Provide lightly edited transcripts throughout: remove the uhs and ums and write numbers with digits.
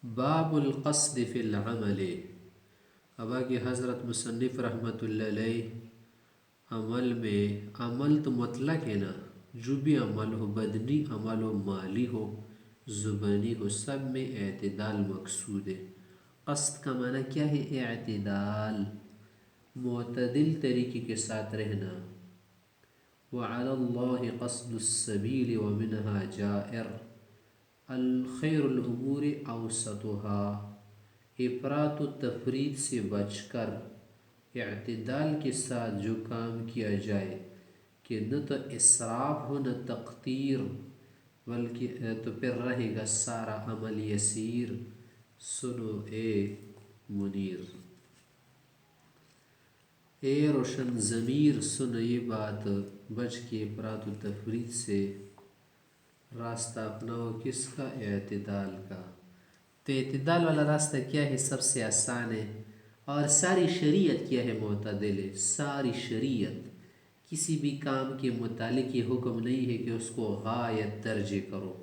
باب القصد فی العمل۔ اب آگے حضرت مصنف رحمۃ اللہ علیہ عمل میں، عمل تو مطلق ہے نا، جو بھی عمل ہو، بدنی عمل ہو، مالی ہو، زبانی ہو، سب میں اعتدال مقصود ہے۔ قصد کا معنی کیا ہے؟ اعتدال، معتدل طریقے کے ساتھ رہنا۔ وَعَلَى اللَّهِ قَصْدُ السَّبِيلِ وَمِنْهَا جَائِرٌ الخیر الامور اوسطها۔ افراط و تفریط سے بچ کر اعتدال کے ساتھ جو کام کیا جائے کہ نہ تو اسراف ہو نہ تقتیر، بلکہ تو پھر رہے گا سارا عمل یسیر۔ سنو اے منیر، اے روشن ضمیر، سنو یہ بات، بچ کے افراط و تفریط سے راستہ اپناؤ۔ کس کا؟ اعتدال کا۔ تو اعتدال والا راستہ کیا ہے؟ سب سے آسان ہے، اور ساری شریعت کیا ہے؟ معتدل ہے۔ ساری شریعت کسی بھی کام کے متعلق یہ حکم نہیں ہے کہ اس کو غایت درجے کرو،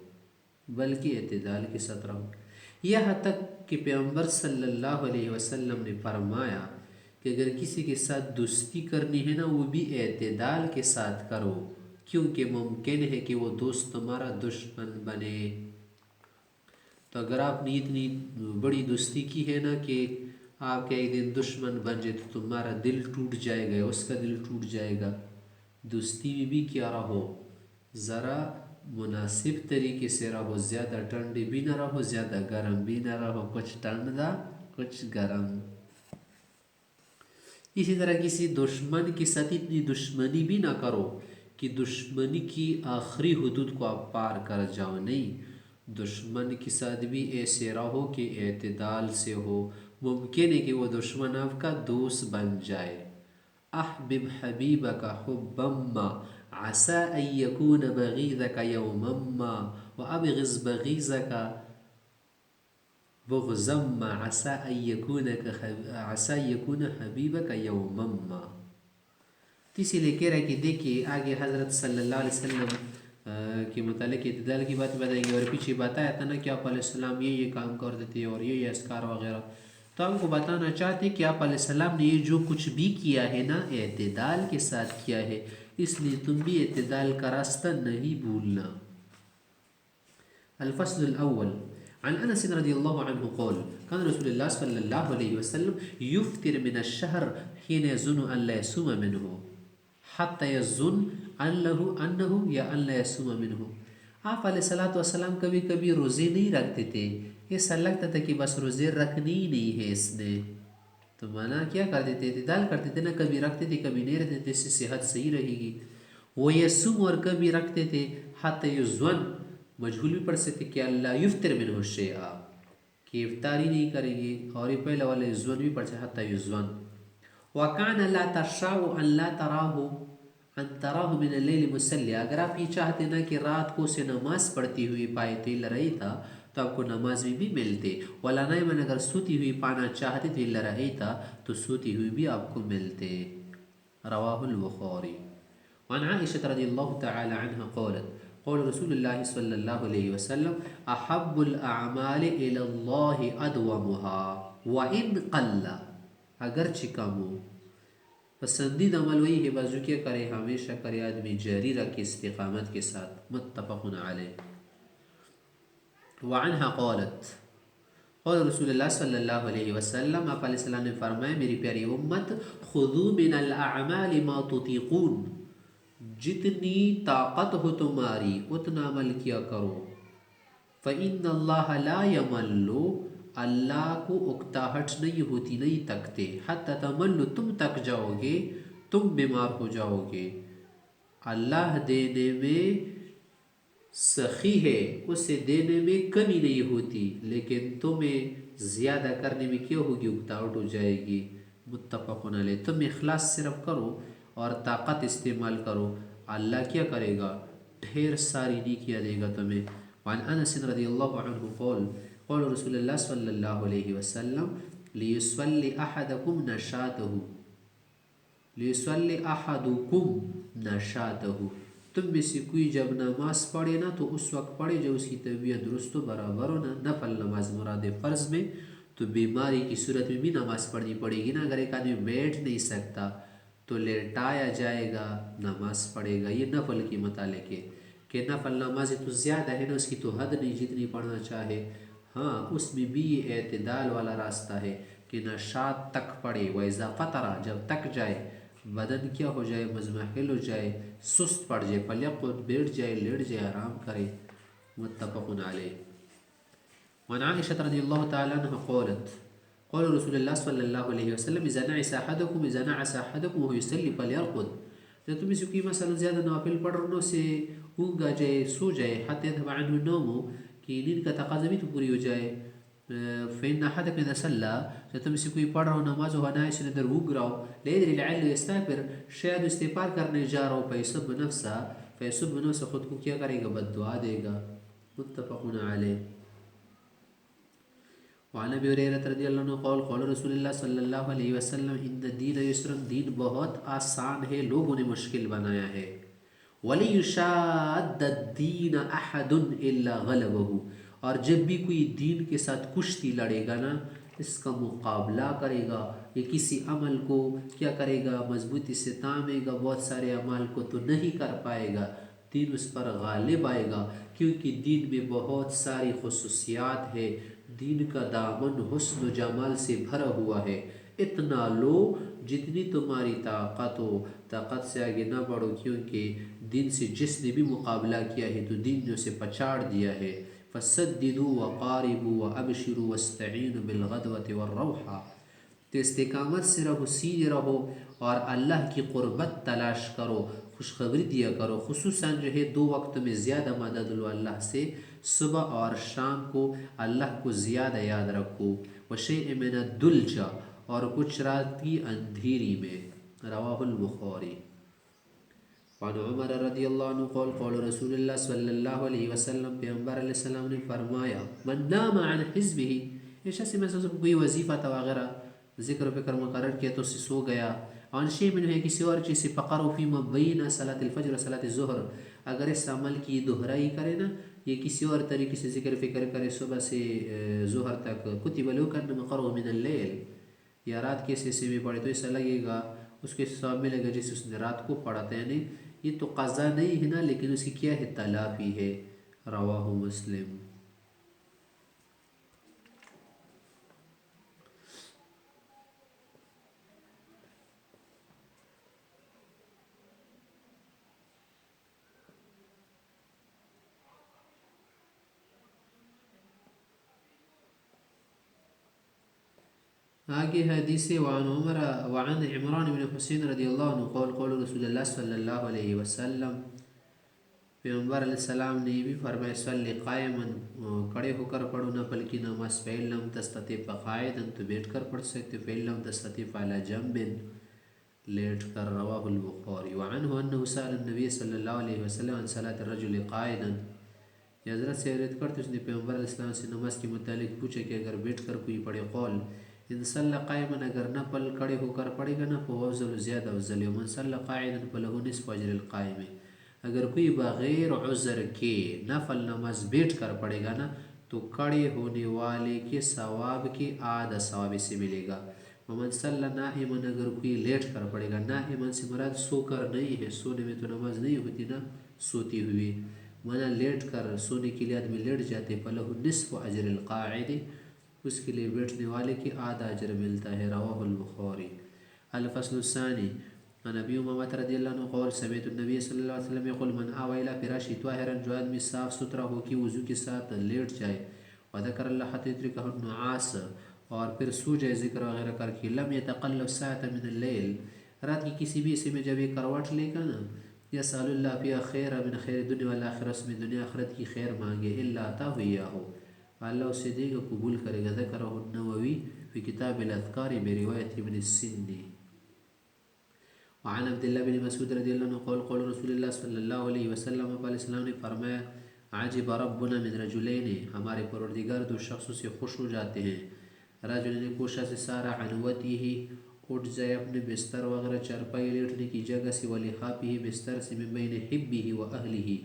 بلکہ اعتدال کے ساتھ رہو۔ یہاں تک کہ پیغمبر صلی اللہ علیہ وسلم نے فرمایا کہ اگر کسی کے ساتھ دوستی کرنی ہے نا، وہ بھی اعتدال کے ساتھ کرو، کیونکہ ممکن ہے کہ وہ دوست تمہارا دشمن بنے۔ تو اگر آپ نے اتنی بڑی دوستی کی ہے نا کہ آپ کا ایک دن دشمن بن جائے تو تمہارا دل ٹوٹ جائے گا، اس کا دل ٹوٹ جائے گا۔ دوستی میں بھی کیا رہو، ذرا مناسب طریقے سے رہو، زیادہ ٹھنڈے بھی نہ رہو، زیادہ گرم بھی نہ رہو، کچھ ٹھنڈا کچھ گرم۔ اسی طرح کسی دشمن کے ساتھ اتنی دشمنی بھی نہ کرو کہ دشمنی کی آخری حدود کو آپ پار کر جاؤ، نہیں۔ دشمن کے ساتھ بھی ایسے رہو کہ اعتدال سے ہو، ممکن ہے کہ وہ دشمن آپ کا دوست بن جائے۔ احبب حبیبک حبا ما عسى ان يكون بغيضك يوما ما وابغض بغيضك بغضا ما عسى ان يكون حبیبک یوما ما۔ تو اسی لیے کہہ رہا ہے کہ دیکھیے آگے حضرت صلی اللہ علیہ وسلم کے متعلق اعتدال کی بات بتائیں گے، اور پیچھے بتایا تھا نا کہ آپ علیہ السلام یہ کام کرتے تھے اور یہ اذکار وغیرہ، تو ہم کو بتانا چاہتے کہ آپ علیہ السلام نے یہ جو کچھ بھی کیا ہے نا، اعتدال کے ساتھ کیا ہے، اس لیے تم بھی اعتدال کا راستہ نہیں بھولنا۔ الفصل الاول عن انس رضی اللہ عنہ قول كان رسول اللہ صلی اللہ علیہ وسلم یفطر من الشہر حين يظن ان لا يصوم منه حتى يظن انه یا ان لا يصوم منه۔ آپ علیہ السلام کبھی کبھی روزے نہیں رکھتے تھے، ایسا لگتا تھا کہ بس روزے رکھنی ہی نہیں ہے اس نے، تو منع کیا کرتے تھے؟ اعتدال کرتے تھے نا، کبھی رکھتے تھے کبھی نہیں رکھتے تھے، اس سے صحت صحیح رہے گی۔ وہ یصوم، اور کبھی رکھتے تھے حتی یظن، مجہول بھی پڑھ سکتے کہ اللہ یفطر منہ شیئا، کہ افطاری نہیں کریں گے، اور یہ پہلے والے یظن بھی پڑھ سکتے حتی یظن۔ وَكَانَ لَا تَشَاءُ أَن لَا تَرَاهُ مِنَ اللَّيْلِ مُصَلِّيًا۔ اگر آپ یہ چاہتے نا کہ رات کو اسے نماز پڑھتی ہوئی پائے تو الا رأیتا، تو آپ کو نماز میں بھی ملتے۔ وَلَا نَائِمًا، اگر سوتی ہوئی پانا چاہتے تو الا رأیتا، تو سوتی ہوئی بھی آپ کو ملتے۔ رواہ البخاری۔ وعن عائشة رضی اللہ تعالی عنہ قولت قول رسول اللہ صلی اللہ علیہ وسلم احب الاعمال الى اللہ ادومها وان قل، اگرچہ کم ہو، پسندیدہ عمل وہی ہے بس جو کیا کرے، ہمیشہ کرے، آدمی جاری رکھے استقامت کے ساتھ۔ متفق علیہ۔ وعنہا قالت قول رسول اللہ صلی اللہ علیہ وسلم، آپ علیہ السلام نے فرمایا میری پیاری امت، خذوا من الاعمال ما تطیقون، جتنی طاقت ہو تمہاری اتنا عمل کیا کرو۔ فإن اللہ لا یمل، اللہ کو اکتاہٹ نہیں ہوتی، نہیں تکتے، حتی تمل، تم تک جاؤ گے، تم بیمار ہو جاؤ گے۔ اللہ دینے میں سخی ہے، اسے دینے میں کمی نہیں ہوتی، لیکن تمہیں زیادہ کرنے میں کیا ہوگی؟ اکتاہٹ ہو جائے گی۔ متفق علیہ۔ تم اخلاص صرف کرو اور طاقت استعمال کرو، اللہ کیا کرے گا؟ ڈھیر ساری نیکیاں دے گا تمہیں۔ وعن انس رضی اللہ عنہ قول قول رسول اللہ صلی اللہ علیہ وسلم لیصلی احدکم نشاطہ، لیصلی احدکم نشاطہ، تم میں سے کوئی جب نماز پڑھے نا تو اس وقت پڑھے جب اس کی طبیعت درست و برابر ہو نا. نفل نماز مراد فرض میں تو بیماری کی صورت میں بھی نماز پڑھنی پڑے گی نا. اگر ایک آدمی بیٹھ نہیں سکتا تو لیٹایا جائے گا، نماز پڑھے گا. یہ نفل کی متعلق ہے کہ نفل نماز تو زیادہ ہے نا، اس کی تو حد نہیں جتنی پڑھنا چاہے. ہاں اس میں بھی یہ اعتدال والا راستہ ہے کہ نشاط تک پڑے. وَإِذَا فَطَرَ، جب تک جائے بدن کیا ہو جائے، مزمحل ہو جائے، سست پڑ جائے، فَلْيَقْعُدْ، بیٹھ جائے، لیٹ جائے، آرام کرے. متفق علیہ. وعن عائشة رضی اللہ تعالی عنہ قالت قال رسول اللہ صلی اللہ علیہ وسلم اذا نعس احدكم وهو يصلي فليرقد. جب تم سے کوئی مثلا زیادہ نوافل پڑھنے سے اونگ آ جائے، سو جائے، حتی يذهب عنه النوم، کہ نیند کا تقاضا بھی تو پوری ہو جائے. فإن أحدكم إذا صلى، جب تم سے کوئی پڑھ رہا ہو نماز و ناعس اندر اونگ رہا ہو، ليدري لعله يستغفر، شاید استغفار کرنے جا رہا ہو، فيسب نفسه، خود کو کیا کرے گا، بد دعا دے گا. متفق علیہ. وعن ابی ہریرہ رضی اللہ عنہ قال قال رسول اللہ صلی اللہ علیہ وسلم ان الدین یسر، دین بہت آسان ہے، لوگوں نے مشکل بنایا ہے. وَلِيُشَادَّ الدِّينَ أَحَدٌ إِلَّا غَلَبَهُ، اور جب بھی کوئی دین کے ساتھ کشتی لڑے گا نا، اس کا مقابلہ کرے گا، یہ کسی عمل کو کیا کرے گا، مضبوطی سے تامے گا، بہت سارے اعمال کو تو نہیں کر پائے گا، دین اس پر غالب آئے گا. کیونکہ دین میں بہت ساری خصوصیات ہے، دین کا دامن حسن و جمال سے بھرا ہوا ہے. اتنا لو جتنی تمہاری طاقت ہو، طاقت سے آگے نہ بڑھو، کیونکہ دین سے جس نے بھی مقابلہ کیا ہے تو دین نے اسے پچاڑ دیا ہے. فَسَدِّدُوا وَقَارِبُوا وَأَبْشِرُوا وَاسْتَعِينُوا بِالْغَدْوَةِ وَالرَّوْحَةِ، تو استقامت سے رہو، سیدھے رہو اور اللہ کی قربت تلاش کرو، خوشخبری دیا کرو. خصوصاً جو ہے 2 وقت میں زیادہ مدد لو اللہ سے، صبح اور شام کو اللہ کو زیادہ یاد رکھو. وَشَيْءٍ مِّنَ الدُّلْجَ، اور کچھ رات کی اندھیری میں. رواہ البخاری. وعن عمر رضی اللہ عنہ قال قال رسول اللہ صلی اللہ علیہ وسلم، پیغمبر علیہ السلام نے فرمایا، من نام عن حزبه، ایسا سے مثلا کوئی وظیفہ تھا وغیرہ ذکر و فکر مقرر کیا تو اسے سو گیا، عن شیء منہ، کسی اور چیز سے، فقروا فیما بین صلاۃ الفجر و صلاۃ الظہر، اگر اس عمل کی دہرائی کرے نا، یہ کسی اور طریقے سے ذکر فکر کرے صبح سے ظہر تک، کتب لو کانما قرأ من اللیل، یا رات کے حصے میں پڑھے تو ایسا لگے گا، اس کے ثواب ملے گا جیسے اس نے رات کو پڑھا تھا. یعنی یہ تو قضا نہیں ہے نا، لیکن اس کی کیا ہے، تلافی ہے. رواہ مسلم. آگے حدیث وعن عمر وعن عمران بن حسین رضی اللہ عنہ قال قال رسول اللہ صلی اللہ علیہ وسلم، پیغمبر علیہ السلام نے یہ بھی فرمایا، صلی قائما، کھڑے ہو کر پڑھو نہ بلکہ نماز، فإن لم تستطع فقاعدا، تو بیٹھ کر پڑھ سکتے، فإن لم تستطع فعلى جنب، لیٹ کر. رواہ البخاری. وعنہ انہ سأل النبی صلی اللہ علیہ وسلم عن صلاة الرجل قائدا، یہ حضرت سے عرض کرتے اس نے پیغمبر علیہ السلام سے نماز کے متعلق پوچھا کہ اگر بیٹھ کر کوئی پڑھے، قول ان صلی قائما، اگر نہ پل کھڑے ہو کر پڑھے گا نا، فهو افضل، زیادہ افضل ہے. ومن صلی قاعدا فله نصف اجر القائم، اگر کوئی بغیر عذر کے نفل نماز بیٹھ کر پڑھے گا نا تو کھڑے ہونے والے کے ثواب کے آدھا ثواب سے ملے گا. ومن صلی نائما، اگر کوئی لیٹ کر پڑھے گا، نائما سے مراد سو کر نہیں ہے، سونے میں تو نماز نہیں ہوتی نا سوتی ہوئی، منع لیٹ کر، سونے کے لیے آدمی لیٹ جاتے، فله نصف اجر القاعد، اس کے لیے بیٹھنے والے کی آدھا اجر ملتا ہے. رواہ البخاری. الفصل الثانی. عن ابی امامہ رضی اللہ عنہ قال سمعت النبی صلی اللہ علیہ وسلم یقول، من آوى الى فراشی طاہرا، جو آدمی صاف ستھرا ہو کہ وضو کے ساتھ لیٹ جائے، وذکر اللہ حتی یدرکہ النعاس، اور پھر سو جائے ذکر وغیرہ کر کے، لم یتقلب ساعة من اللیل، رات کی کسی بھی حصے میں جب یہ کروٹ لے گا نا، یسأل اللہ فیہا خیر من خیر الدنیا والآخرہ، اس میں دنیا آخرت کی خیر مانگے، الا آتاہ ایاہ، اللہ اسے دے گا، قبول کرے گا. ذکرہ النووی فی کتاب الاذکار بروایت ابن السنی. وعن عبداللہ بن مسعود رضی اللہ عنہ قال قال رسول اللہ صلی اللہ علیہ وسلم، علیہ السلام نے فرمایا، عجب ربنا من رجلین، ہمارے پروردگار 2 شخصوں سے خوش ہو جاتے ہیں. رجل نے کوشا سے سارا عنوتی ہی، اٹھ جائے اپنے بستر وغیرہ چارپائی لیٹنے کی جگہ سے، ولحافہ بستر سے، من بین حبہ و اہلہ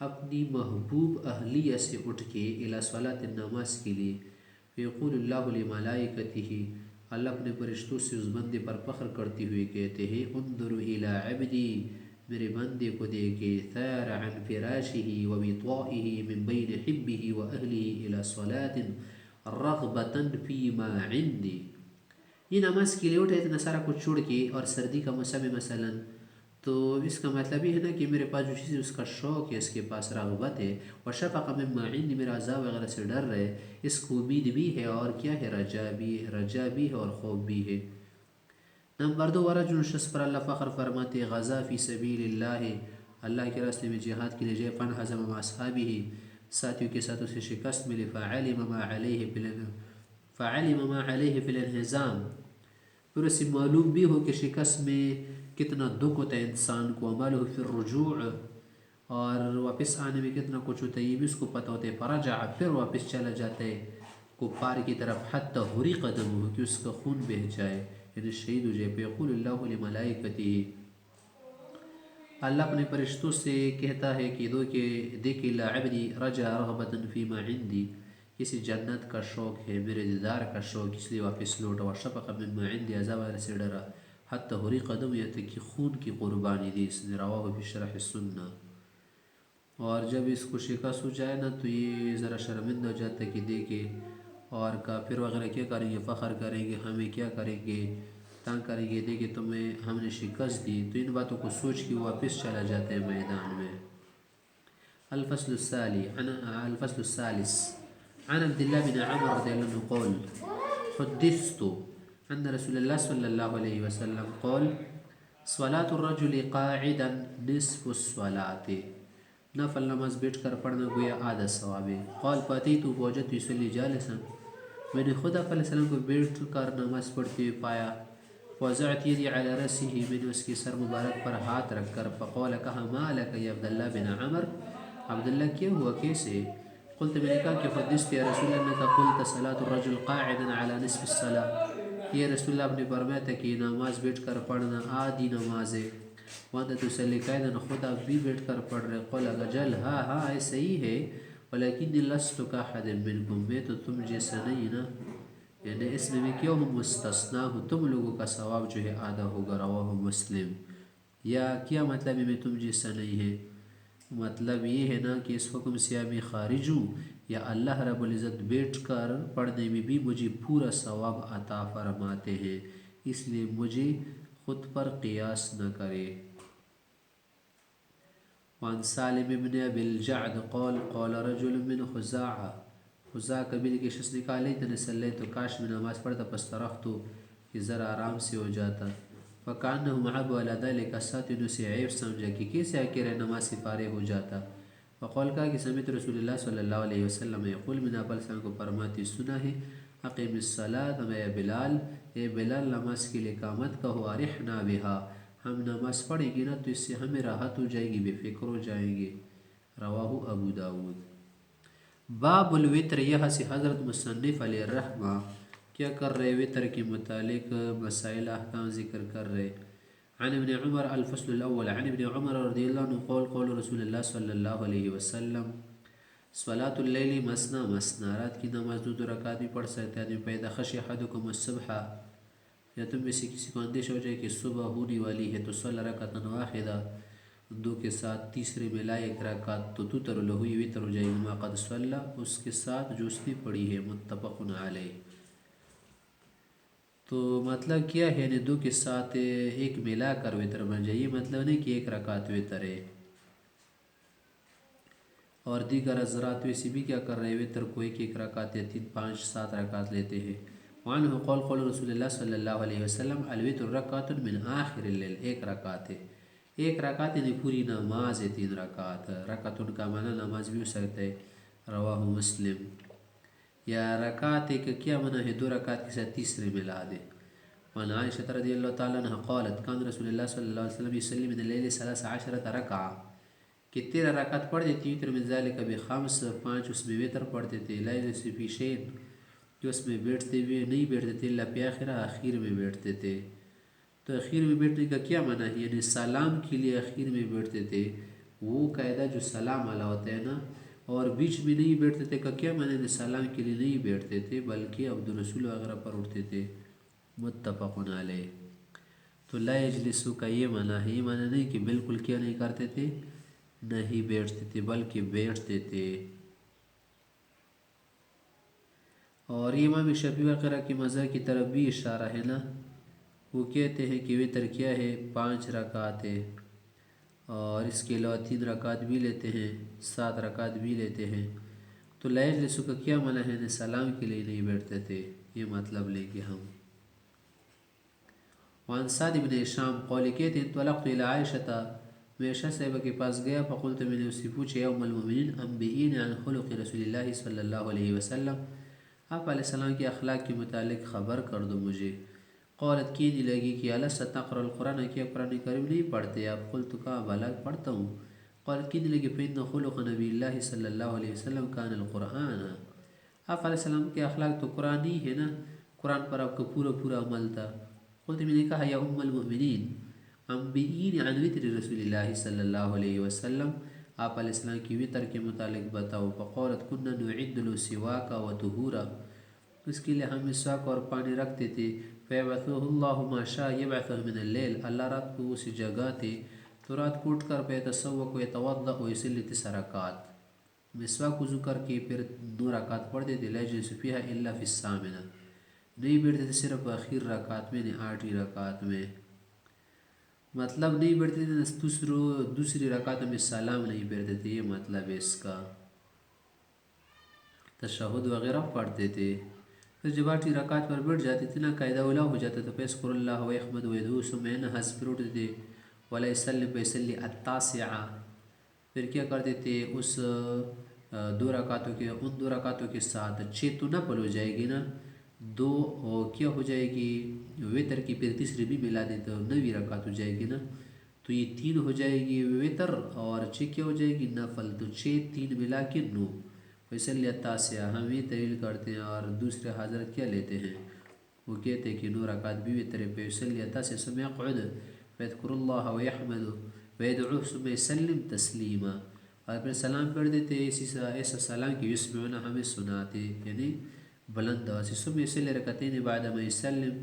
اپنی محبوب اہلیہ سے اٹھ کے، الی صلاۃ نماز کے لیے، فیقول اللہ لملائکتہ اللہ اپنے فرشتوں سے اس بندے پر فخر کرتے ہوئے کہتے ہیں، انظروا الی عبدی میرے بندے کو دیکھے، ثار عن فراشہ و وطائہ من بین حبہ و اہلہ الی صلاۃ رغبۃ فیما عندی، یہ نماز کے لیے اٹھے اتنا سارا کچھ چھوڑ کے، اور سردی کا موسم ہے مثلاً، تو اس کا مطلب یہ ہے نا کہ میرے پاس جو چیز اس کا شوق ہے، اس کے پاس رغبت ہے، اور شفق مما عندی میرا عذاب وغیرہ سے ڈر رہے، اس کو امید بھی ہے، اور کیا ہے، رجا بھی ہے اور خوف بھی ہے۔ نمبر 2، ورجل شخص پر اللہ فخر فرماتے، غزا فی سبیل اللہ اللہ کے راستے میں جہاد کے لیے جائے، فانہزم مع اصحابہ ساتھیوں کے ساتھ اسے شکست ملے، فعلم ما علیہ فی الانہزام پھر اسے معلوم بھی ہو کہ شکست میں کتنا دکھ ہوتا ہے انسان کو، عملہ فی الرجوع اور واپس آنے میں کتنا کچھ ہوتا ہے یہ بھی اس کو پتہ ہوتا ہے، فرجع پھر واپس چلا جاتا ہے کفار کی طرف، حتی حریق دمہ کہ اس کا خون بہہ جائے، یعنی شہید ہو جائے، فیقول اللہ لملائکتہ اللہ اپنے فرشتوں سے کہتا ہے کہ دیکھ الی عبدی رجا رغبۃ فیما عندی، کسی جنت کا شوق ہے، میرے دیدار کا شوق، اس لیے واپس لوٹا، اور شفق مما عندی عذاب سے ڈرا، حتی حریق دم یہاں تک کہ خون کی قربانی دی اس نے، رواہ فی شرح السنہ۔ اور جب اس کو شکست ہو جائے نا تو یہ ذرا شرمندہ ہو جاتا ہے کہ دیکھے، اور کافر وغیرہ کیا کریں گے، فخر کریں گے، ہمیں کیا کریں گے، تنگ کریں گے، دیکھے تمہیں ہم نے شکست دی، تو ان باتوں کو سوچ کے واپس چلا جاتا ہے میدان میں۔ الفصل الثالث عن عبد الله بن عمر رضی اللہ عنہ قول حدثت ان رسول اللہ صلی اللہ علیہ وسلم قول صلاة الرجل قاعدا نصف الصلاة نفل نماز بیٹھ کر پڑھنا گویا آدھا ثواب ہے۔ قال فاتیت فوجدت یصلی جالسا میں نے خدا صلی اللہ علیہ وسلم کو بیٹھ کر نماز پڑھتے ہوئے پایا، وضعت یدی علی رأسہ میں نے اس کے سر مبارک پر ہاتھ رکھ کر، فقال کہا ما لک یا عبداللہ بن عمر عبداللہ کیا ہوا کیسے؟ قلت میں نے کہا کہ حدثت یا رسول اللہ انکا قلت صلاة الرجل قاعدا علی نصف الصلاة، یہ رسول اللہ نے فرمایا تھا کہ نماز بیٹھ کر پڑھنا آدھی نماز ہے، وانت تصلی قاعدا خدا بھی بیٹھ کر پڑھ رہے، قال اجل ہاں ہاں ایسا ہی ہے، ولیکنی لست کاحد منکم میں تو تم جیسا نہیں نا، یعنی اس میں کیوں ہوں مستثنا ہوں، تم لوگوں کا ثواب جو ہے آدھا ہوگا، رواہ مسلم۔ یا کیا مطلب ہے میں تم جیسا نہیں ہے، مطلب یہ ہے نا کہ اس حکم سے میں خارج ہوں، یا اللہ رب العزت بیٹھ کر پڑھنے میں بھی مجھے پورا ثواب عطا فرماتے ہیں، اس لیے مجھے خود پر قیاس نہ کرے۔ وعن سالم بن ابی الجعد قال قال رجل من خزاعہ قبیلے کے شخص نے کہا لیتنی صلیت کاش میں نماز پڑھتا فاسترخت کہ ذرا آرام سے ہو جاتا، فکانہ معب علی ذلک ساتھ انہوں سے عیب سمجھا کہ کیسے آکے نماز سے فارغ ہو جاتا، فقال کہا کہ سمعت رسول اللہ صلی اللہ علیہ وسلم یقول میں نے آپ علیہ کو فرماتی سنا ہے، اقیم الصلاۃ اے بلال، اے بلال نماز کے لیے قامت کہو، ارحنا بہا ہم نماز پڑھیں گے نا تو اس سے ہمیں راحت ہو جائے گی، بے فکر ہو جائیں گے، رواہ ابو داود۔ باب الوتر، یہاں سے حضرت مصنف علیہ الرحمہ کیا کر رہے، وتر کے متعلق مسائل احکام ذکر کر رہے۔ عن ابن عمر الفصل الاول عن ابن عمر رضی اللہ عنہ قول قول رسول اللہ صلی اللہ علیہ وسلم صلاۃ اللیل مثنی مثنی، رات کی نماز دو رکعت بھی پڑھ سکتے ہیں، فاذا خشی احدکم الصبح یا تم میں سے کسی کو اندیشہ ہو جائے کہ صبح ہونے والی ہے تو صلی رکعتا واحدہ دو کے ساتھ تیسرے میں لائے ایک رکعت تو توتر لہو یہ وتر ہو جائے گی، ما قد صلی اس کے ساتھ جو اس نے پڑھی ہے، متفق علیہ۔ تو مطلب کیا ہے، یعنی دو کے ساتھ ایک ملا کر وتر بن جائے، یہ مطلب نہیں کہ ایک رکعت وتر ہے، اور دیگر حضرات ویسے بھی کیا کر رہے ہیں، وتر کو ایک ایک رکعت یا 3 5 7 رکعت لیتے ہیں۔ وعنہ قول قول رسول اللہ صلی اللہ علیہ وسلم الوتر رکعت من آخر اللیل، ایک رکعت ہے، ایک رکعت یعنی پوری نماز ہے، 3 رکعت، رکعت کا معنی نماز بھی ہو سکتا ہے، رواہ مسلم۔ یا رکعت ایک کیا معنی ہے، 2 رکعت کے ساتھ تیسرے ملا دے۔ وعن عائشہ رضی اللہ تعالیٰ عنہ قالت کان رسول اللہ صلی اللہ علیہ وسلم یصلی من اللیل 13 رکعہ کہ 13 رکعت پڑھ دیتی، وتر من ذالک بخمس 5 اس میں وتر پڑھتے تھے، لا یزید فی شیء کہ اس میں بیٹھتے ہوئے نہیں بیٹھتے تھے اللہ پہ آخر میں بیٹھتے تھے۔ تو اخیر میں بیٹھنے کا کیا معنی ہے؟ یعنی سلام کے لیے اخیر میں بیٹھتے تھے، وہ قاعدہ جو سلام والا ہوتا ہے نا، اور بیچ میں نہیں بیٹھتے تھے کا کیا معنی ہے؟ سلام کے لیے نہیں بیٹھتے تھے بلکہ عبد الرسول وغیرہ پر اٹھتے تھے، متفق علیہ۔ تو لا یجلسو کا یہ معنی ہے، یہ معنی نہیں کہ بالکل کیا نہیں کرتے تھے، نہیں بیٹھتے تھے بلکہ بیٹھتے تھے۔ اور یہ امام شفیع وغیرہ کی مذہب کی طرف بھی اشارہ ہے نا، وہ کہتے ہیں کہ وتر کیا ہے 5 رکعت ہے، اور اس کے علاوہ 3 رکعت بھی لیتے ہیں، 7 رکعت بھی لیتے ہیں۔ تو لا یجلسو کا کیا معنی ہے؟ سلام کے لیے نہیں بیٹھتے تھے، یہ مطلب لیں گے ہم۔ وعن سعد بن هشام قول کہتے ہیں انطلقت الى عائشہ، میں عائشہ صاحبہ کے پاس گیا، فقلت میں نے اس سے پوچھا یا ام المؤمنین انبئینی عن خلق رسول اللہ صلی اللہ علیہ وسلم، آپ علیہ السلام کے اخلاق کے متعلق خبر کر دو مجھے۔ قالت کہنے لگی کہ الست تقرأ القرآن، کیا قرآن کریم نہیں پڑھتے آپ؟ قلت کہا بلا پڑھتا ہوں۔ قالت کہنے لگی فإن خلق نبی اللہ صلی اللہ علیہ وسلم کان القرآن، آپ علیہ السلام کے اخلاق تو قرآن ہی ہے نا، قرآن پر آپ کا پورا پورا عمل تھا۔ قلت میں نے کہا یا ام المؤمنین انبئینی عن وتر رسول اللہ صلی اللہ علیہ وسلم، آپ علیہ السلام کی وطر کے متعلق بتاؤ۔ فقالت کننا نعد له سواک و طہورا، اس کے لیے ہم مسواک اور پانی رکھتے تھے۔ فیبعثه اللہ ما شاء یبعثه من اللیل، اللہ رات کو اسے جگاتے تو رات کو اٹھ کر فیتسوق و یتوضأ و یصلی 9 رکعات، مسواک وضو کر کے پھر 2 رکعت پڑھتے تھے۔ لا یجلس فیها الا فی الثامنہ، نہیں بیٹھتے تھے صرف آخر رکعت میں، 8ویں رکعت میں، مطلب نہیں بیٹھتے تھے دوسری رکعت میں سلام نہیں بیٹھتے تھے، یہ مطلب ہے اس کا، تشہد وغیرہ پڑھتے تھے۔ پھر جب 8ویں رکعت پر بیٹھ جاتے تھے نا، قاعدہ اولا ہو جاتا تھا، فیذکر اللہ و یحمد و یدعو، ثم ینہض، پھر اٹھتے تھے، ولا یسلم، فیصلی التاسعہ، پھر کیا کرتے تھے اس 2 رکعتوں کے ساتھ 6 تو نفل ہو جائے گی نا، 2 کیا ہو جائے گی وتر کی، پھر تیسری بھی ملا دیتے تو 9ویں رکعت ہو جائے گی نا، تو یہ 3 ہو جائے گی وتر اور 6 کیا ہو جائے گی نفل، تو 6 3 ملا کے 9، فیصلی التاسعہ ہم یہ طویل کرتے ہیں، اور دوسرے حضرت کیا لیتے ہیں، وہ کہتے ہیں کہ 9 رکعت بھی وتر ہے۔ فیصلی التاسعہ ثم یقعد فیذکر اللہ و یحمد و یدعو ثم یسلم تسلیما، اور پھر سلام پڑھ دیتے ایسا سلام کہ یسمعنا، ہمیں سناتے، یعنی بلند آواز سے۔ ثم یصلی رکعتین بعد ما یسلم،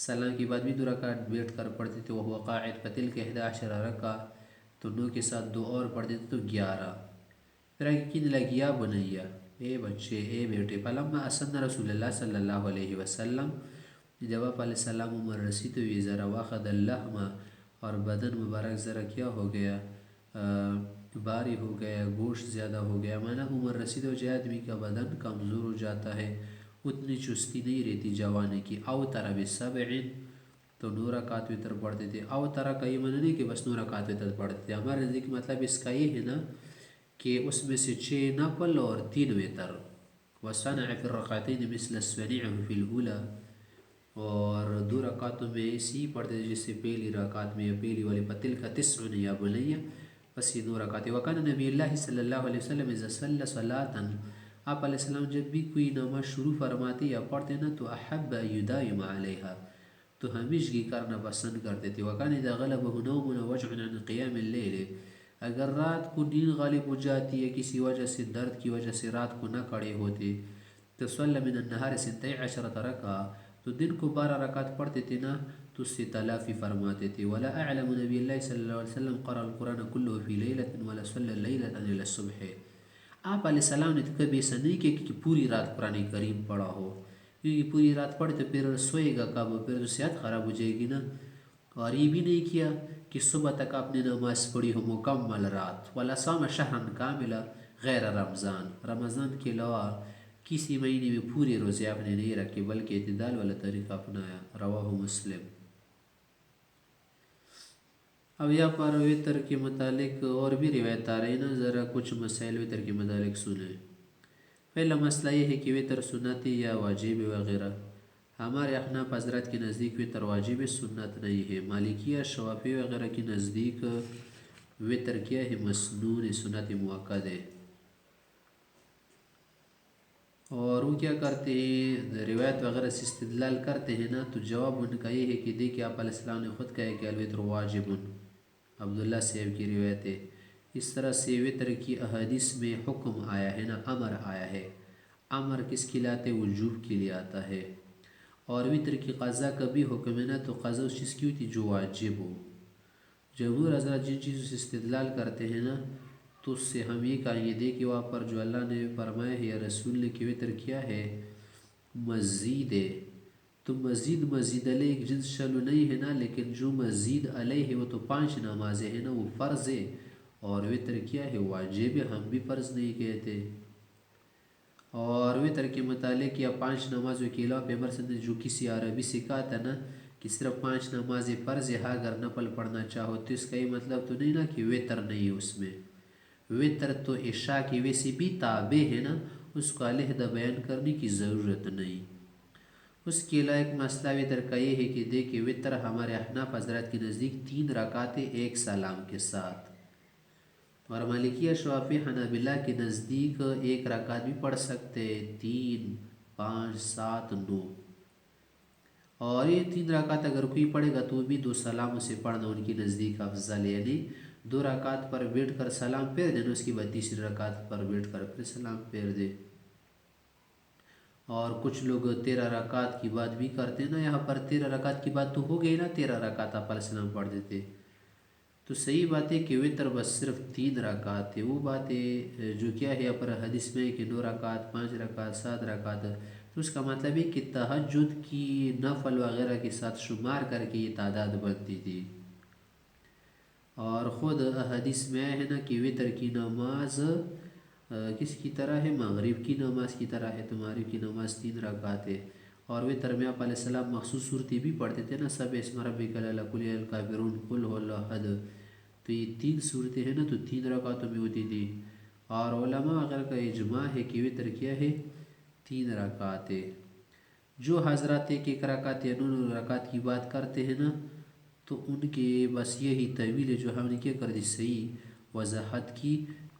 سلام کے بعد بھی 2 رکعت بیٹھ کر پڑھتے تھے، وہو قاعد، فتلک 11 رکعہ، تو 9 کے ساتھ 2 اور پڑھ دیتے تو 11۔ پھر آگے کہنے لگی یا بنیہ، اے بچے، اے بیٹے، فلما اسن رسول اللہ صلی اللہ علیہ وسلم، جب آپ علیہ السلام عمر رسید ہوئی، ذرا واخد اللحم، اور بدن مبارک ذرا کیا ہو گیا، باری ہو گیا، گوشت زیادہ ہو گیا، معنی عمر رسید ہو جائے آدمی کا بدن کمزور ہو جاتا ہے، اتنی چستی نہیں رہتی جوانی کی۔ او ترا بسبعین، تو 9 رکعت وتر پڑھتے تھے۔ او ترا کا یہ معنی نہیں کہ بس 9 رکعت وتر پڑھتے تھے، ہمارے نزدیک مطلب اس کا یہ ہے نا کہ اس میں سے 6 نفل اور 3 وتر۔ وصنع فی الرکعتین مثل صنیعہ فی الاولی، اور 2 رکعتوں میں اسی پڑھتے تھے جس سے پہلی رکعت میں، یا پہلی والی، فتلک 9 یا بنیہ، بس یہ 2 رکعتیں۔ وکان نبی اللہ صلی اللہ علیہ وسلم اذا صلی صلاۃ، آپ علیہ السلام جب بھی کوئی نماز شروع فرماتے یا پڑھتے نا، تو احب ان یداوم علیہا، تو ہمیشگی کرنا پسند کرتے تھے۔ وکان اذا غلبہ نوم وجع عن قیام اللیل، اگر رات کو نیند غالب ہو جاتی ہے کسی وجہ سے، درد کی وجہ سے رات کو نہ کھڑے ہوتے، تو صلی من النہار 12 رکعہ، تو دن کو 12 رکعت پڑھتے تھے نا، تو اس سے تلافی فرماتے تھے۔ ولا اعلم نبی اللہ صلی اللہ علیہ وسلم قرأ القرآن کلہ فی لیلۃ ولا صلی لیلۃ الا الصبح، آپ علیہ السلام نے تو کبھی ایسا نہیں کہ پوری رات قرآن کریم پڑھا ہو، کیونکہ پوری رات پڑھے تو پھر سوئے گا کب، پھر تو صحت خراب ہو جائے گی نا، اور یہ بھی نہیں کیا کہ صبح تک آپ نے نماز پڑھی ہو مکمل رات۔ ولا صام شہرا کاملا غیر رمضان، رمضان کے علاوہ کسی مہینے میں پورے روزے آپ نے نہیں رکھے بلکہ اعتدال والا طریقہ اپنایا۔ رواہ مسلم۔ اب یہاں پر وتر کے متعلق اور بھی روایت آ رہی نا، ذرا کچھ مسائل وتر کے متعلق سنیں۔ پہلا مسئلہ یہ ہے کہ وتر سنت یا واجب وغیرہ، ہمارے احناف حضرات کے نزدیک وتر واجب سنت نہیں ہے، مالکیہ شوافی وغیرہ کے نزدیک وتر کیا ہے، مسنون سنت مؤکد ہے۔ اور وہ کیا کرتے ہیں، روایت وغیرہ سے استدلال کرتے ہیں نا، تو جواب ان کا یہ ہے کہ دیکھیے آپ علیہ السلام نے خود کہا ہے کہ الوتر واجب، عبداللہ صاحب کی روایت ہے۔ اس طرح سے وطر کی احادیث میں حکم آیا ہے نا، امر آیا ہے۔ امر کس کے لیے آتا ہے؟ وجوب کے لیے آتا ہے۔ اور وطر کی قضا کا بھی حکم ہے نا، تو قضا اس چیز کی ہوتی جو واجب ہو۔ جمہور حضرات جن چیزوں سے استدلال کرتے ہیں نا، تو اس سے ہم یہ کہیں گے دیکھیں وہاں پر جو اللہ نے فرمایا ہے یا رسول نے کہ وطر کیا ہے مزید ہے، تو مزید علیہ ایک جنس شلو نہیں ہے نا، لیکن جو مزید علیہ ہے وہ تو 5 نمازیں ہیں نا، وہ فرض ہے، اور وطر کیا ہے واجب ہے، ہم بھی فرض نہیں کہتے۔ اور وطر کے متعلق یا 5 نمازوں کے علاوہ پیغمبر صلی اللہ علیہ وسلم نے جو کسی عربی سے کہا تھا نا کہ صرف 5 نمازیں فرض ہے، اگر نفل پڑھنا چاہو، تو اس کا یہ مطلب تو نہیں نا کہ وطر نہیں ہے اس میں۔ وطر تو عشاء کی ویسے بھی تابع ہے نا، اس کو علیحدہ بیان کرنے کی ضرورت نہیں۔ اس کے علاوہ ایک مسئلہ وطر کا یہ ہے کہ دیکھیں وطر ہمارے احناف حضرات کے نزدیک 3 رکعتیں ایک سلام کے ساتھ، اور مالکیہ شافعی حنابلہ کے نزدیک 1 رکعت بھی پڑھ سکتے، 3، 5، 7، 9۔ اور یہ 3 رکعت اگر کوئی پڑھے گا تو بھی 2 سلاموں سے پڑھنا ان کے نزدیک افضل ہے، یعنی 2 رکعت پر بیٹھ کر سلام پھیر دینا، اس کے بعد تیسری رکعت پر بیٹھ کر پھر سلام پھیر دے۔ اور کچھ لوگ 13 رکعت کی بات بھی کرتے ہیں نا، یہاں پر 13 رکعت کی بات تو ہو گئی نا، 13 رکعت آپ علیہ السلام پڑھ دیتے، تو صحیح بات ہے کہ وطر بس صرف 3 رکعت ہے۔ وہ بات ہے جو کیا ہے پر حدیث میں کہ 9 رکعت، 5 رکعت، 7 رکعت، تو اس کا مطلب ہے کہ تہجد کی نفل وغیرہ کے ساتھ شمار کر کے یہ تعداد بنتی تھی۔ اور خود حدیث میں ہے نا کہ وطر کی نماز کس کی طرح ہے؟ مغرب کی نماز کی طرح ہے، تو مغرب کی نماز 3 رکعت ہے۔ اور وطر میں آپ علیہ السلام مخصوص صورتیں بھی پڑھتے تھے نا، سب اسم ربک الاعلی، قل یا الکافرون، قل هو اللہ احد، تو یہ 3 صورتیں ہیں نا، تو 3 رکعتوں میں ہوتی تھی۔ اور علماء وغیرہ کا اجماع ہے کہ وطر کیا ہے 3 رکعت ہے۔ جو حضرات 1 رکعت یا 9 رکعت کی بات کرتے ہیں نا، تو ان کے بس یہی طویل ہے جو ہم نے کیا کر دی صحیح وضاحت کی،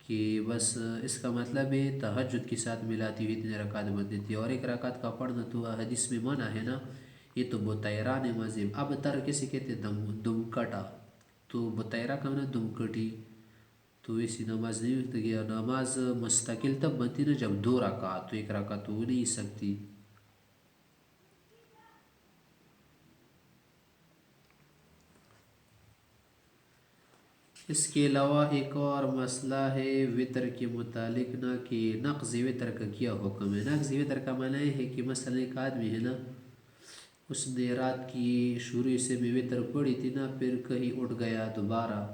کہ بس اس کا مطلب ہے تہجد کے ساتھ ملاتی ہوئی 3 رکعت بنتی تھی، اور 1 رکعت کا پڑھنا تو حدیث میں منع ہے نا، یہ تو بطیرہ نماز ہے۔ اب تر کسی کہتے دم کٹا، تو بطیرہ کا نا دم کٹی، تو ایسی نماز نہیں ہوتی گیا۔ نماز مستقل تب بنتی نا جب 2 رکعت، تو 1 رکعت تو ہو نہیں سکتی۔ اس کے علاوہ ایک اور مسئلہ ہے وطر کے متعلق نا، کہ نقض وطر کا کیا حکم ہے۔ نقض وطر کا معنی ہے کہ مثلا ایک آدمی ہے نا، اس نے رات کی شروع سے میں وطر پڑھی تھی نا، پھر کہیں اٹھ گیا دوبارہ،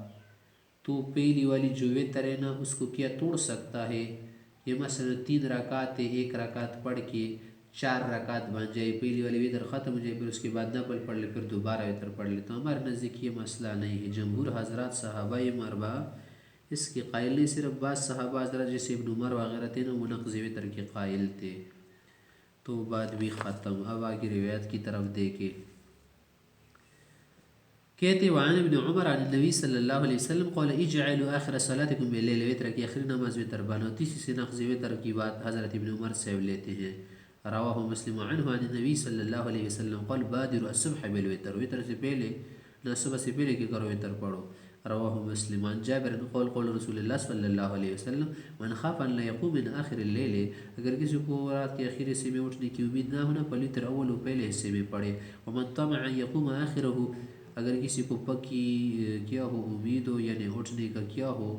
تو پہلی والی جو وطر ہے نا اس کو کیا توڑ سکتا ہے؟ یہ مثلا 3 رکعت ہے، 1 رکعت پڑھ کے 4 رکعت بن جائے، پہلی والی وطر ختم ہو جائے، پھر اس کے بعد نفل پڑھ لے، پھر دوبارہ وطر پڑھ لے، تو ہمارے نزدیک یہ مسئلہ نہیں ہے۔ جمہور حضرات صحابہ مربع اس کے قائل نہیں، صرف بعض صحابہ حضرات جیسے ابن عمر وغیرہ تھے نا، وہ نقض وطر کے قائل تھے۔ تو بات بھی ختم۔ اب آگے روایت کی طرف دیکھیں۔ کہتے وعن ابن عمر عن النبی صلی اللہ علیہ وسلم قال اجعلوا آخر صلاتکم باللیل، وطر کی آخری نماز وطر بناؤ۔ تیسری سے نقض وطر کی بات حضرت ابن عمر سے لیتے ہیں۔ رواہ مسلم عنہ عن النبی صلی اللہ علیہ وسلم قال بادروا الصبح بالوتر، وطر سے پہلے نہ صبح سے پہلے کہ کرو وطر پڑھو۔ رواہ مسلم عن جابر قال قال رسول اللہ صلی اللہ علیہ وسلم من خاف ان لا يقوم من آخر اللیل، اگر کسی کو رات کے آخری حصے میں اٹھنے کی امید نہ ہونا، فلیوتر اول پہلے حصے میں پڑھے۔ ومن طمع ان يقوم آخرہ، اگر کسی کو پکی کیا ہو امید ہو، یعنی اٹھنے کا کیا ہو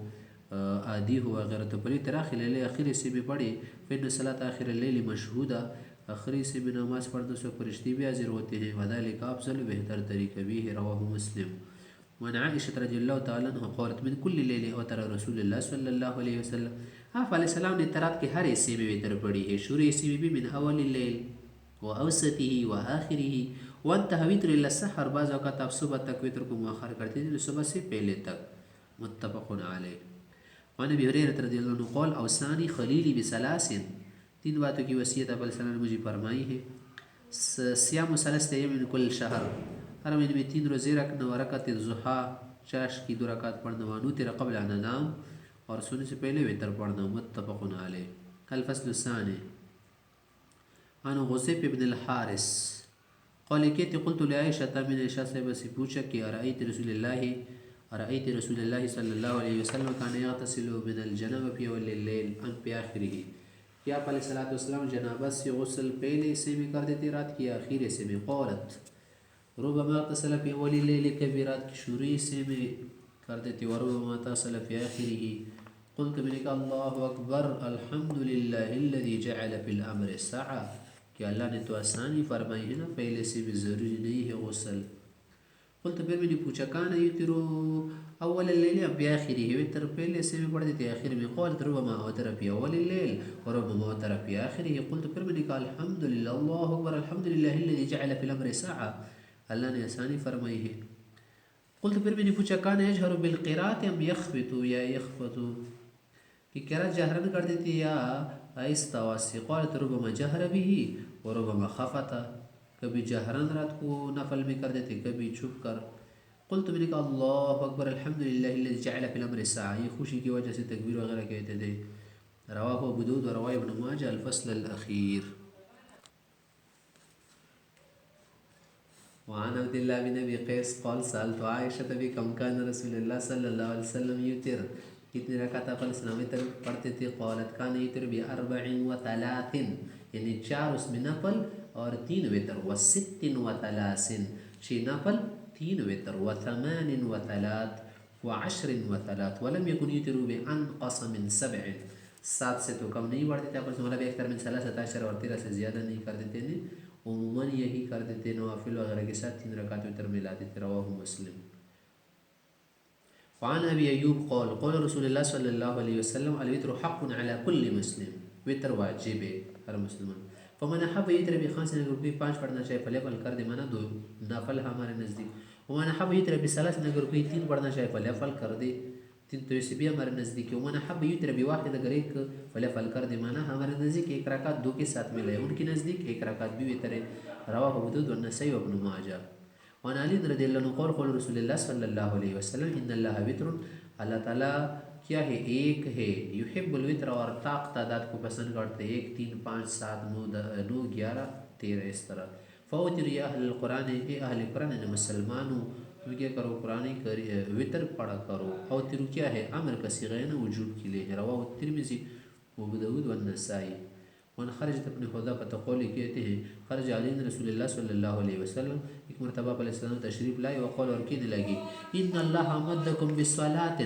عادی ہو وغیرہ، تو فلیوتر آخر اللیل، آخر حصے میں پڑھے۔ فإن صلاة آخر اللیل مشہودہ، آخری حصے میں نماز پڑھنے سے فرشتے بھی حاضر ہوتے ہیں۔ وذلك افضل، بہتر طریقہ بھی ہے۔ رواہ مسلم۔ وعن عائشہ رضی اللہ تعالیٰ عنہ قالت من کل لیل اوتر رسول اللہ صلی اللہ علیہ وسلم، آپ علیہ السلام نے رات کے ہر حصے میں وطر پڑھی ہے، شروع حصے میں بھی، من اول اللیل واوسطہ وآخرہ وانتهى وطر الى السحر، بعض اوقات آپ صبح تک وطر کو مؤخر کرتے تھے، صبح سے پہلے تک۔ متفق علیہ۔ وعن ابی ہریرہ رضی اللہ عنہ قال اوصانی خلیلی بثلاث، 3 باتوں کی وصیت آپ علیہ السلام نے مجھے فرمائی ہے۔ صیام ثلاثۃ ایام من کل شہر، ہر مہینے میں 3 روزے رکھنا، ورکعت الضحیٰ، چاش کی 2 رکعت پڑھنا، وانوتر قبل ان انام، اور سونے سے پہلے وطر پڑھنا۔ متفق علیہ۔ الفصل الثانی، عن غصیب بن الحارث قال کہتے قلت لعائشة من عائشہ صاحبہ سے پوچھا کہ ارأيت رسول اللہ صلی اللہ علیہ وسلم كان يغتسل من الجنابة في أول الليل ام في آخره کہ آپ علیہ الصلوۃ والسلام جنابت سے غسل پہلے سے میں کر دیتے رات کی آخر سے میں قالت ربما اغتسل في أول الليل کبھی رات کی شروع سے میں کر دیتے وربما اغتسل في آخره قلت میں نے کہا اللہ اکبر الحمد للہ الذي جعل في الامر سعة کہ اللہ نے تو آسانی فرمائی ہے نا پہلے سے بھی ضروری نہیں ہے غسل. قلت پھر میں نے پوچھا کانا یوتر اول اللیل ام بآخرہ وتر پہلے سے بھی پڑھ دیتے آخر میں قالت ربما اوتر فی اول اللیل وربما اوتر فی آخرہ. قلت پھر میں نے کہا الحمد للہ اللہ اکبر الحمد للہ الذي جعل في الامر سعة اللہ نے آسانی فرمائی ہے. قلت پھر میں نے پوچھا کانا یجہر بالقراءة ام یخفت یا یخفت کہ قرأت جہرن کر دیتی یا آہستہ آواز سے. قالت ربما جہر به وربما خفت کبھی جہرن رات کو نفل میں کر دیتے کبھی چھپ کر. قلت میں نے کہا اللہ اکبر الحمد للہ الذی جعل فی الامر سعة یہ خوشی کی وجہ سے تکبیر وغیرہ کہتے تھے. رواہ ابو داؤد و رواه ابن ماجہ الفصل الاخیر. وعن عبد الله بن ابي قيس قال سألت عائشة بكم كان رسول الله صلی اللہ علیہ وسلم یوتر کتنی رکعت آپ علیہ السلام وتر پڑھتے تھے. قالت کان یوتر باربع وثلاث یعنی 4 اس میں نفل اور 3 وتر وست وثلاث 6 نفل 3 وتر وثمان وثلاث وعشر وثلاث ولم يكن يوتر بانقص من 7 7 سے تو کم نہیں پڑھتے تھے آپ علیہ السلام اکثر من 13 اور 13 سے زیادہ نہیں کر دیتے تھے. عموماً یہی کر دیتے نوافل وغیرہ کے ساتھ 3 رکعت وتر ملا دیتے. رواہ مسلم. وعن ابی ایوب قال قال رسول اللہ صلی اللہ علیہ وسلم الوتر حق على كل مسلم وتر واجب ہے ہر مسلمان. فمن احب یتر بخمس اگر کوئی 5 پڑھنا چاہے فلیفل کر دے مانا 2 نافل ہمارے نزدیک. ومن احب یتر بثلاث اگر کوئی 3 پڑھنا چاہے فلیفل کر دے 3 تو اسے بھی ہمارے نزدیک ہے. ومن احب یتر بواحد اگر ایک فلیفل کر دے مانا ہمارے نزدیک 1 رکعت 2 کے ساتھ ملا ہے ان کی نزدیک 1 رکعت بھی وتر ہے. رواہ ابو داؤد والنسائی وابن ماجہ. وعن علی رضی اللہ عنہ قال قال رسول اللہ صلی اللہ علیہ وسلم ان اللہ وتر اللہ تعالیٰ کیا ہے ایک ہے. یحب الوتر اور طاق تعداد کو پسند کرتے 1 3 5 7 9 11 13 اس طرح. فوتر یا اہل القرآن اے اہل قرآن نے مسلمانوں تم کیا کرو قرآن وتر پڑھا کرو. اوتر کیا ہے امر کا صیغہ ہے وجوب کے لیے. رواہ الترمذی وابو داؤد والنسائی. وان خرجت ابن حذافہ قولی کہتے ہیں خرج علیہ رسول اللہ صلی اللہ علیہ وسلم ایک مرتبہ علیہ السلام تشریف لائے وقال اور کہنے لگی ان اللہ مدکم بالصلاۃ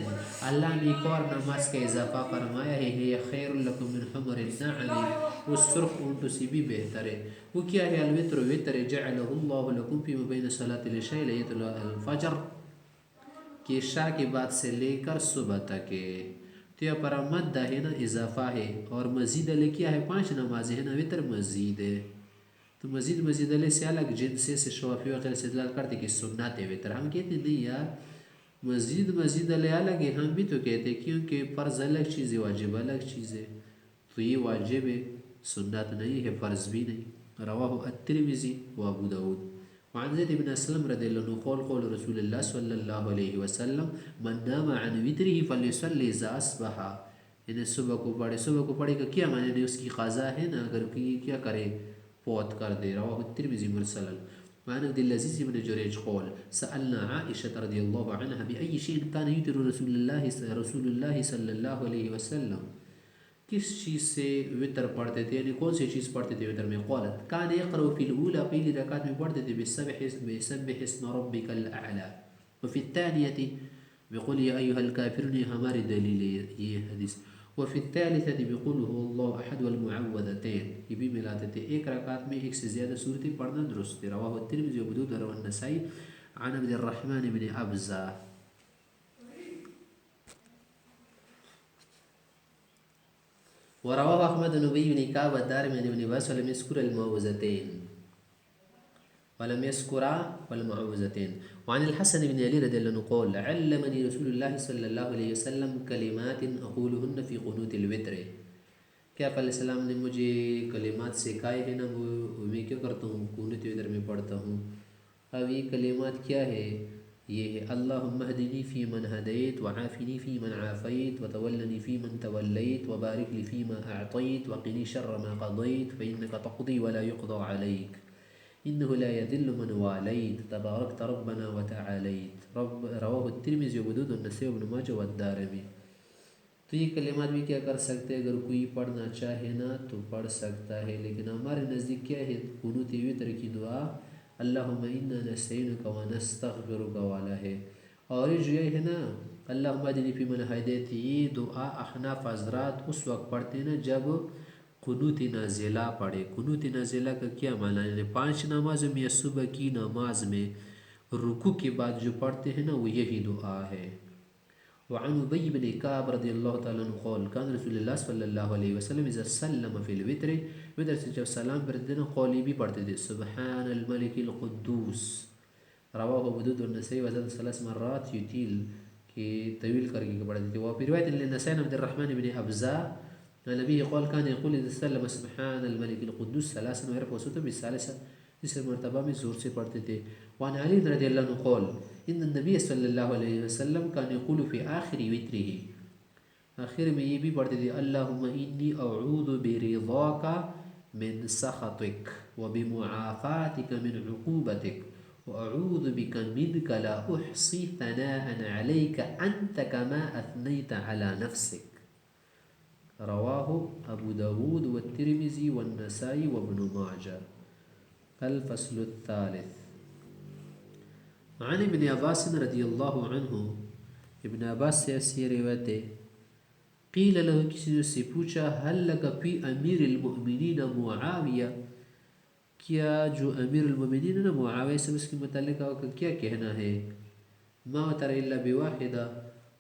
اللہ نے ایک اور نماز کا اضافہ فرمایا ہے یہ خیر لکم من حمر النعم اس سرخ اونٹوں سے بھی بہتر ہے. وہ کیا ہے الوتر وتر جعلہ اللہ لکم فیما بین صلاۃ العشاء الی الفجر کہ عشاء کے بعد سے لے کر صبح تک ہے. تو یہ پر مد ہے نا اضافہ ہے اور مزید علیہ کیا ہے 5 نمازیں ہیں نا وتر مزید ہے. تو مزید علیہ سے الگ جن سے شوافی وغیرہ سے دلال کرتے کہ سنت وتر ہم کہتے نہیں یار مزید علیہ الگ ہے. ہم بھی تو کہتے ہیں کیونکہ فرض الگ چیز ہے واجب الگ چیز ہے. تو یہ واجب ہے سنت نہیں ہے فرض بھی نہیں. رواہ الترمذی و ابو داؤد. وعن زید بن اسلم رضی اللہ عنہ قال قال رسول اللہ صلی اللہ علیہ وسلم من نام عن وتره فلیصلی اذا اصبح یعنی صبح کو پڑھے گا کیا معنی اس کی قضا ہے نا اگر کیا کرے فوت کر دے. رواہ الترمذی مرسلا. وعن عبد العزيز بن جريج قال سألنا عائشة رضي الله عنها بأي شيء كان يوتر رسول الله صلی اللہ علیہ وسلم کس چیز سے وتر پڑھتے تھے یعنی کون سی چیز پڑھتے تھے وتر میں. قالت كان يقرأ في الأولى پہلی رکعت میں پڑھتے تھے بسبح اسم ربك الأعلى وفي الثانية بقول يا أيها الكافرون ہماری دلیل یہ حدیث. وفي الثالثة بقول هو الله أحد والمعوذتين یہ بھی ملاتے تھے. 1 رکعت میں 1 سے زیادہ صورتیں پڑھنا درست ہے. رواہ الترمذی وابو داؤد والنسائی. عن عبد الرحمن بن ابزہ ورواه احمد بن ابي بن كعب والدارمي بن باس ولم يذكر والمعوذتين. وعن الحسن بن علي رضي الله عنه قال علمني رسول الله صلى الله عليه وسلم كلمات اقولهن في قنوت الوتر کیا آپ علیہ السلام نے مجھے کلمات سکھائے ہیں نا وہ میں کیا کرتا ہوں قنوت وتر میں پڑھتا ہوں. اب یہ کلمات کیا ہے یہ ہے اللہم اہدنی فی من ہدیت وعافنی فی من عافیت وتولنی فی من تولیت وبارک لی فی ما اعطیت وقنی شر ما قضیت فإنک تقضی ولا یقضى علیک انه لا يذل من واليت تباركت ربنا وتعاليت رواه الترمذی وبدود النسائی وابن ماجہ والدارمی۔ تو یہ کلمات بھی کیا کر سکتے ہیں، اگر کوئی پڑھنا چاہے نا تو پڑھ سکتا ہے، لیکن ہمارے نزدیک کیا ہے قنوت وتر کی دعا اللہم انا نستعینک ونستغفرک والا ہے، اور یہ جو ہے نا اللہم اہدنی فی من ہدیت، یہ دعا احناف حضرات اس وقت پڑھتے ہیں نا جب قنوت نازلہ پڑھے۔ قنوت نازلہ کا کیا معنی ہے؟ یعنی 5 نمازوں میں یا صبح کی نماز میں رکوع کے بعد جو پڑھتے ہیں نا وہ یہی دعا ہے۔ وعن ابی بن کعب رضی اللہ تعالیٰ عنہ قول کان رسول اللہ صلی اللہ علیہ وسلم اذا سلم فی الوتر، وتر سے جب سلام پڑھتے نا قولی بھی پڑھتے تھے سبحان الملک القدوس، رواہ ابو داؤد والنسائی وزاد 3 مرات یطیل، کہ طویل کر کے پڑھتے تھے۔ وفي رواية للنسائي عبد الرحمن بن أبزة عن أبيه قال كان يقول إذا سلم سبحان الملك القدوس 3 ويرفع صوته بالثالثة، اس مرتبہ میں زور سے پڑھتے تھے۔ وعن علي رضی اللہ عنہ قول ان النبی صلی اللہ علیہ وسلم كان يقول في آخر وتره، آخر میں یہ بھی پڑھتے تھے اللہم انی اعوذ برضاک من سخطک وبمعافاتک من عقوبتک وأعوذ بك منك لا أحصي ثناء عليك أنت كما أثنيت على نفسك، رواه أبو داود والترمذي والنسائي وابن ماجه۔ الفصل الثالث عن ابن عباس رضی اللہ عنہ، ابن عباس سے ایسی روایت ہے قیل له، کسی نے سے پوچھا هل لك في امیر المؤمنین معاویہ، کیا جو امیر المؤمنین نا معاویہ سے اس کے متعلق کا کیا کہنا ہے؟ ما وتر الا بواحدہ،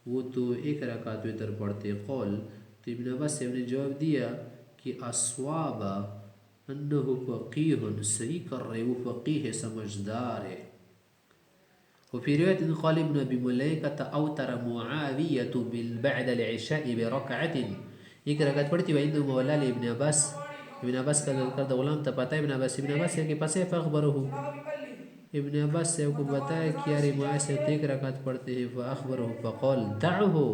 وہ تو ایک رکعت وتر پڑھتے۔ قول، تو ابن عباس سے نے جواب دیا کہ اصواب انہ فقیہ، صحیح کر رہے وہ فقیہ ہے، سمجھدار ہے۔ وفي رواية قال ابن أبي مليكة أوتر معاوية بعد العشاء بركعة، ایک رکعت پڑھتی ہے وعند مولا ابن عباس، ابن عباس کا کردہ غلام تھا، پتہ ابن عباس کے پاس ہے فاخبره، ابن عباس سے کو بتایا کہ یار معاویہ سے ایک رکعت پڑھتے ہیں، فاخبره فقال دعه،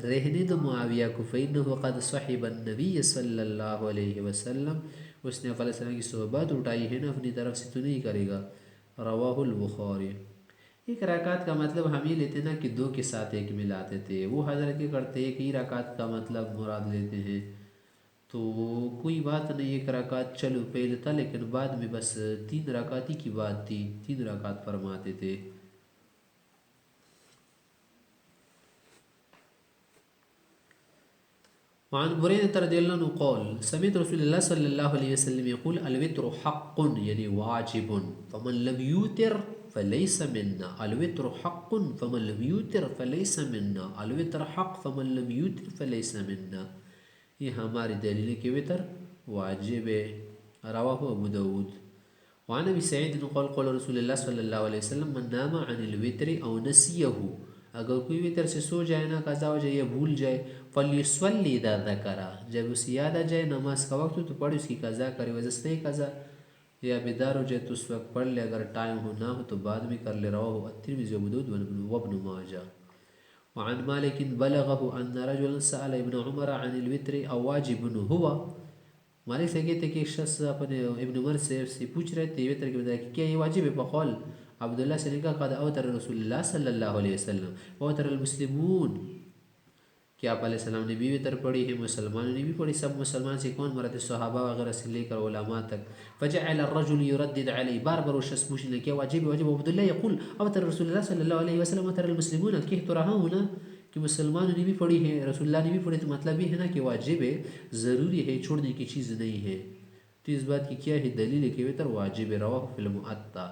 رہنے دو معاویہ کو، فإنه قد صحب النبی صلی اللہ علیہ وسلم، اس نے علیہ السلام کی صحبت اٹھائی ہے نا، اپنی طرف سے تو نہیں کرے گا۔ رواہ البخاری۔ ایک رکعت کا مطلب ہم یہ لیتے نا کہ 2 کے ساتھ ایک ملاتے تھے، وہ حضرت کے کرتے ایک ہی رکعت کا مطلب مراد لیتے ہیں، تو کوئی بات نہیں، ایک رکعت چلو پہلے تھا، لیکن بعد میں بس 3 رکعت ہی کی بات تھی، 3 رکعت فرماتے تھے۔ وعن بريدة رضی اللہ عنہ قول سمعت رسول اللہ صلی اللہ علیہ وسلم يقول الوتر حق، یعنی واجب، فمن لم يوتر فليس منا، الوتر حق فمن لم يوتر فليس منا، الوتر حق فمن لم يوتر فليس منا، یہ ہماری دلیل ہے کہ وتر واجب ہے۔ رواہ ابو داود۔ وعن ابی سعید قال قال رسول اللہ صلی اللہ علیہ وسلم من نام عن الوتر او نسیہ، اگر کوئی وتر سے سو جائے نا، قضا ہو جائے یا بھول جائے، فلیصلی اذا ذکر، جب اسے یاد آ جائے نماز کا وقت ہو تو پڑھ اس کی قضا کرے، وجہ قضا یا بیدار ہو جائے تو اس وقت پڑھ لے، اگر ٹائم ہو نہ ہو تو بعد میں کر لے۔ رواہ الترمذی وابو داود وابن ماجہ۔ وعن مالک بلغه ان رجلا سأل ابن عمر عن الوتر او واجب هو، مالک سے کہتے کہ ایک شخص اپنے ابن عمر سے پوچھ رہے تھے وتر کے بارے میں، کیا یہ واجب ہے؟ فقال، عبداللہ سے نے کہا قد اوتر رسول اللہ صلی اللہ علیہ وسلم اوتر المسلمون، کہ آپ علیہ السلام نے بھی وتر پڑھی ہے، مسلمانوں نے بھی پڑھی، سب مسلمان سے کون مراد؟ صحابہ وغیرہ سے لے کر علماء تک۔ فجعل الرجل يردد علی، بار بار وہ شخص پوچھنے کیا واجب واجب، عبداللہ یقول اوتر رسول اللہ صلی اللہ علیہ وسلم اوتر المسلمون، کہہ تو رہا ہوں نا کہ مسلمانوں نے بھی پڑھی ہے، رسول اللہ نے بھی پڑھی، تو مطلب یہ ہے نا کہ واجب ہے، ضروری ہے، چھوڑنے کی چیز نہیں ہے۔ تو اس بات کی کیا ہے دلیل ہے کہ وتر واجب ہے؟ رواہ فی المؤطا۔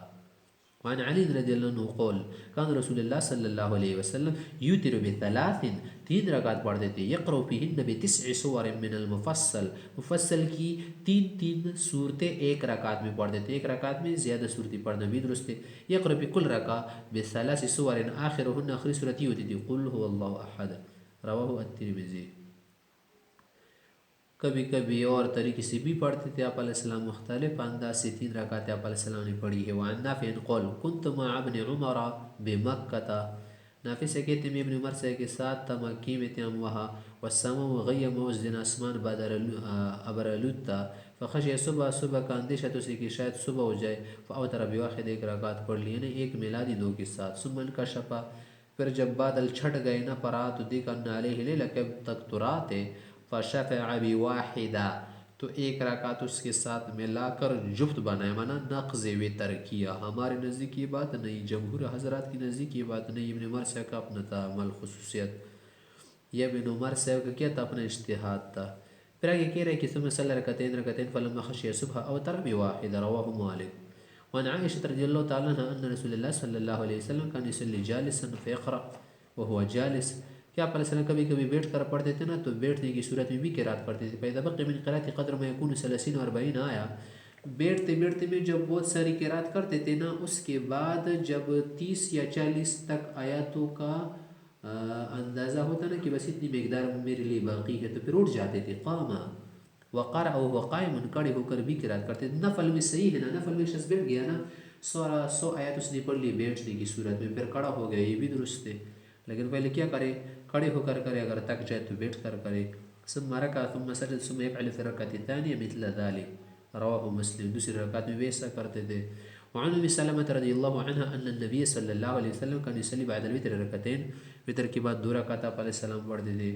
وعن علی رضی اللہ عنہ قول کان رسول اللہ صلی اللہ علیہ وسلم یوتر بثلاث، 3 رکعت پڑھتے تھے، یقرأ فیہن ب9 سور من المفصل، مفصل کی 3 صورتیں ایک رکعت میں پڑھتے تھے، ایک رکعت میں زیادہ صورتیں پڑھنا بھی درست ہے۔ یقرأ فی کل رکعہ ب3 سور آخرہن، آخری صورت یہ ہوتی تھی قل هو اللہ احد، رواہ الترمذی۔ کبھی کبھی اور طریقے سے بھی پڑھتے تھے آپ علیہ السلام، مختلف انداز سے 3 رکعتیں آپ علیہ السلام نے پڑھی ہے۔ وعن نافع قول كنت مع ابن عمر بمکہ، نافع سے کہتے ہیں میں ابن عمر سے کے ساتھ تھا، مکی میں تھے ہم وہاں، والسماء غیم، اس دن آسمان ابرالود تھا، فخشی صبح، صبح کا اندیشہ تو سے کہ شاید صبح ہو جائے، فاوتر بواحد، ایک رکعت پڑھ لی، یعنی ایک میلادی 2 کے ساتھ، ثم انکشف، پھر جب بادل چھٹ گئے نہ پرا تو دیکھا ان علیہ لیلہ، کب تک تو رات ہے، فشفع بواحدہ، تو ایک رکعت اس کے ساتھ ملا کر جفت بنایا، مانا نقض وتر کیا۔ ہمارے نزدیک یہ بات نہیں، جمہور حضرات کی نزدیک یہ بات نہیں، ابن عمر صاحب کا اپنا تھا عمل خصوصیت، یہ ابن عمر صاحب کا کیا تھا، اپنا اجتہاد تھا۔ پھر آگے کہہ رہے کہ ثم صلی رکعتین فلما خشی الصبح اوتر بواحدہ، رواہ مالک۔ وعن عائشة رضی اللہ تعالیٰ عنہ ان رسول اللہ صلی اللہ علیہ وسلم کان یصلی جالسا فیقرأ وهو جالس، کہ آپ علیہ السلام کبھی کبھی بیٹھ کر پڑھتے تھے نا تو بیٹھنے کی صورت میں بھی قرات پڑھتے تھے، فإذا بقي من قراءة قدر ما يكون 30 و 40 آیا، بیٹھتے بیٹھتے میں جب بہت ساری قرات کرتے تھے نا، اس کے بعد جب 30 یا 40 تک آیاتوں کا اندازہ ہوتا نا کہ بس اتنی مقدار میرے لیے باقی ہے، تو پھر اٹھ جاتے تھے، قام وقرأ وهو قائم، کھڑے ہو کر بھی قرات کرتے تھے۔ نفل میں صحیح ہے نا، نفل میں شخص بیٹھ گیا نا، 100 آیات اس نے پڑھ لی بیٹھنے کی صورت میں، پھر کھڑا ہو گیا، یہ بھی درست ہے، لیکن پہلے کیا کرے، کھڑے ہو کر کرے، اگر تک جائے تو بیٹھ کر کرے۔ ثم رکع ثم سجد ثم يفعل في الركعة الثانية مثل ذلك، رواه مسلم، دوسری رکعت میں ویسا کرتے تھے۔ وعن ام سلمة رضی اللہ عنہ ان النبی صلی اللہ علیہ وسلم کان یصلی بعد الوتر رکعتین، وتر کے بعد 2 رکعت آپ علیہ السلام پڑھتے تھے۔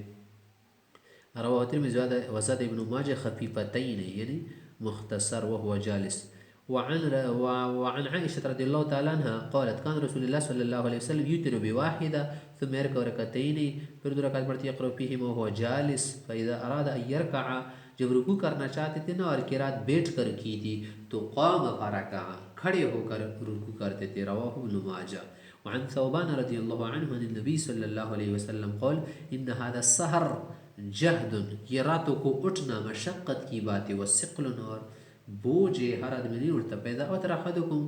رواه الترمذی وزاد ابن ماجہ خفیفتین، یعنی مختصر، وهو جالس۔ وعن عائشة رضی اللہ تعالیٰ عنہ قالت كان رسول اللہ صلی اللہ علیہ وسلم یوتر بواحدہ ثم يركع رکعتین، پھر 2 رکعت پڑھتے یقرأ فیہما وهو جالس، فإذا اراد ان يركع، جب رکوع کرنا چاہتے تھے نا اور قرات بیٹھ کر کی تھی تو قام فرکع، کھڑے ہو کر رکوع کرتے تھے، رواہ ابن ماجہ۔ وعن ثوبان رضی اللہ عنہ عن النبی صلی اللہ علیہ وسلم قال ان هذا السحر جہد، یہ راتوں کو اٹھنا مشقت کی بات ہے، وثقل، اور بوجھ ہر آدمی نہیں اٹھتا، پیدا اوتر احدکم،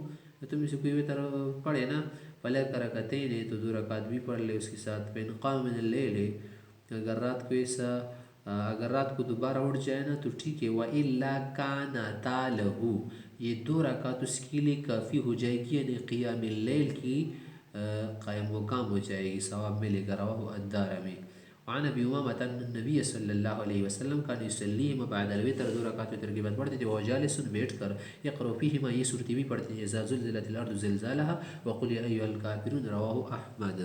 تم سے کوئی وتر پڑھے نا، فلیک رکعتین، تو 2 رکعت بھی پڑھ لے اس کے ساتھ، فإن قام من اللیل، اگر رات کو ایسا، اگر رات کو دوبارہ اٹھ جائے نا تو ٹھیک ہے، وَإِلَّا كَانَتَا لَهُ، یہ 2 رکعت اس کے لیے کافی ہو جائے گی، یعنی قیام اللیل کی قائم مقام ہو جائے گی، ثواب ملے گا، رواہ الدارمی۔ وعن ابی امامۃ ان النبی صلی اللہ علیہ وسلم کان یصلیہما بعد الوتر، 2 رکعت وتر کے بعد پڑھتے تھے، وهو جالس، بیٹھ کر، یقرأ فیہما، یہ صورتیں بھی پڑھتے ہیں، اذا زلزلت الارض زلزالها وقل یا ایھا الکافرون، رواہ احمد۔